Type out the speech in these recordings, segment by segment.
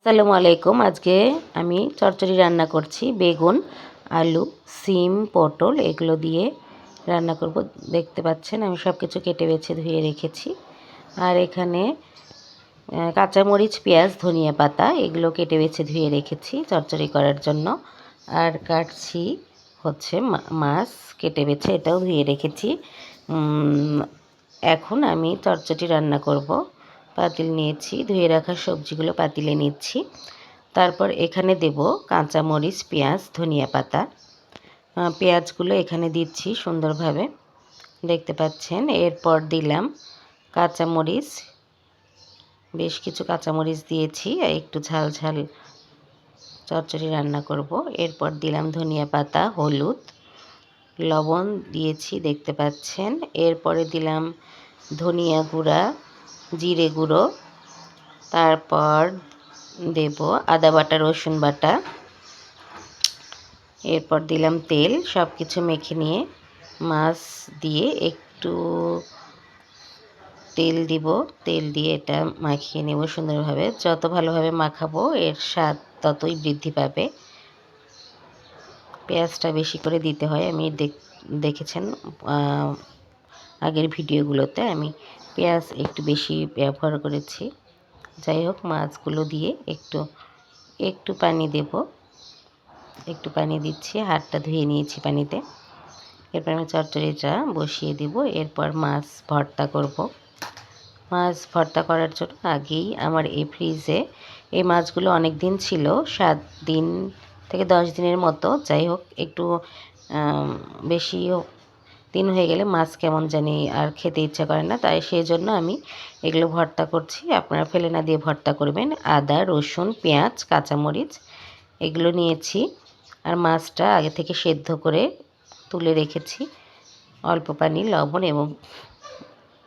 আসসালামু আলাইকুম। আজকে আমি চচ্চড়ি রান্না করছি। বেগুন, আলু, সিম, পটল এগুলো দিয়ে রান্না করব। দেখতে পাচ্ছেন আমি সব কিছু কেটে বেছে ধুয়ে রেখেছি। আর এখানে কাঁচামরিচ, পেঁয়াজ, ধনিয়া পাতা এগুলো কেটে বেছে ধুয়ে রেখেছি চচ্চড়ি করার জন্য। আর কাটছি হচ্ছে মাছ কেটে বেছে, এটাও ধুয়ে রেখেছি। এখন আমি চচ্চড়ি রান্না করব। পাতিল নিয়েছি, ধুয়ে রাখা সবজিগুলো পাতিলে নিচ্ছি। তারপর এখানে দেব কাঁচামরিচ, পেঁয়াজ, ধনিয়া পাতা। পেঁয়াজগুলো এখানে দিচ্ছি সুন্দরভাবে, দেখতে পাচ্ছেন। এরপর দিলাম কাঁচামরিচ, বেশ কিছু কাঁচামরিচ দিয়েছি, একটু ঝাল ঝাল চচ্চড়ি রান্না করব। এরপর দিলাম ধনিয়া পাতা, হলুদ, লবণ দিয়েছি, দেখতে পাচ্ছেন। এরপরে দিলাম ধনিয়া গুঁড়া, জিরে গুঁড়ো, তারপর দেব আদা বাটা, রসুন বাটা। এরপর দিলাম তেল। সব কিছু মেখে নিয়ে মাছ দিয়ে একটু তেল দিব, তেল দিয়ে এটা মাখিয়ে নেব সুন্দরভাবে। যত ভালোভাবে মাখাবো এর স্বাদ ততই বৃদ্ধি পাবে। পেঁয়াজটা বেশি করে দিতে হয়, আমি দেখেছেন আগের ভিডিওগুলোতে আমি পেঁয়াজ একটু বেশি ব্যবহার করেছি। যাই হোক, মাছগুলো দিয়ে একটু একটু পানি দেব, একটু পানি দিচ্ছি, হাতটা ধুয়ে নিয়েছি পানিতে। এরপর আমি চচ্চড়িটা বসিয়ে দিব। এরপর মাছ ভর্তা করব। মাছ ভর্তা করার জন্য আগেই আমার এই ফ্রিজে এই মাছগুলো অনেক দিন ছিল, 7 দিন থেকে 10 দিনের মতো। যাই হোক, একটু বেশি দিন হয়ে গেলে মাছ কেমন জানি আর খেতে ইচ্ছা করে না, তাই সেই জন্য আমি এগুলো ভর্তা করছি। আপনারা ফেলে না দিয়ে ভর্তা করবেন। আদা, রসুন, পেঁয়াজ, কাঁচামরিচ এগুলো নিয়েছি। আর মাছটা আগে থেকে সেদ্ধ করে তুলে রেখেছি অল্প পানি, লবণ এবং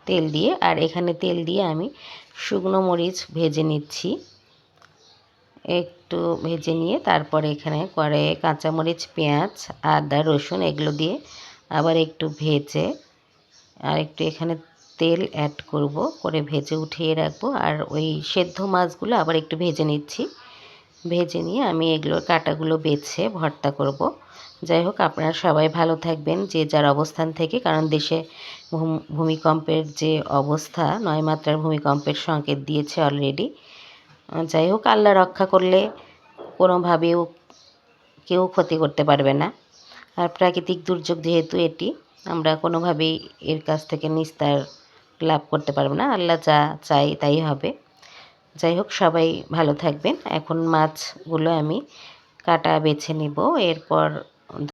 তেল দিয়ে। আর এখানে তেল দিয়ে আমি শুকনো মরিচ ভেজে নিচ্ছি, একটু ভেজে নিয়ে তারপরে এখানে কড়াইয়ে কাঁচামরিচ, পেঁয়াজ, আদা, রসুন এগুলো দিয়ে আবার একটু ভেজে আর একটু এখানে তেল অ্যাড করব, করে ভেজে উঠিয়ে রাখবো। আর ওই সেদ্ধ মাছগুলো আবার একটু ভেজে নিচ্ছি। ভেজে নিয়ে আমি এগুলোর কাঁটাগুলো বেছে ভর্তা করব। যাই হোক, আপনারা সবাই ভালো থাকবেন যে যার অবস্থান থেকে, কারণ দেশে ভূমিকম্পের যে অবস্থা, 9 মাত্রার ভূমিকম্পের সংকেত দিয়েছে অলরেডি। যাই হোক, আল্লাহ রক্ষা করলে কোনোভাবেও কেউ ক্ষতি করতে পারবে না। আর প্রাকৃতিক দুর্যোগ যেহেতু এটি, আমরা কোনোভাবেই এর কাছ থেকে নিস্তার লাভ করতে পারবো না। আল্লাহ যা চাই তাই হবে। যাই হোক, সবাই ভালো থাকবেন। এখন মাছগুলো আমি কাটা বেছে নিব। এরপর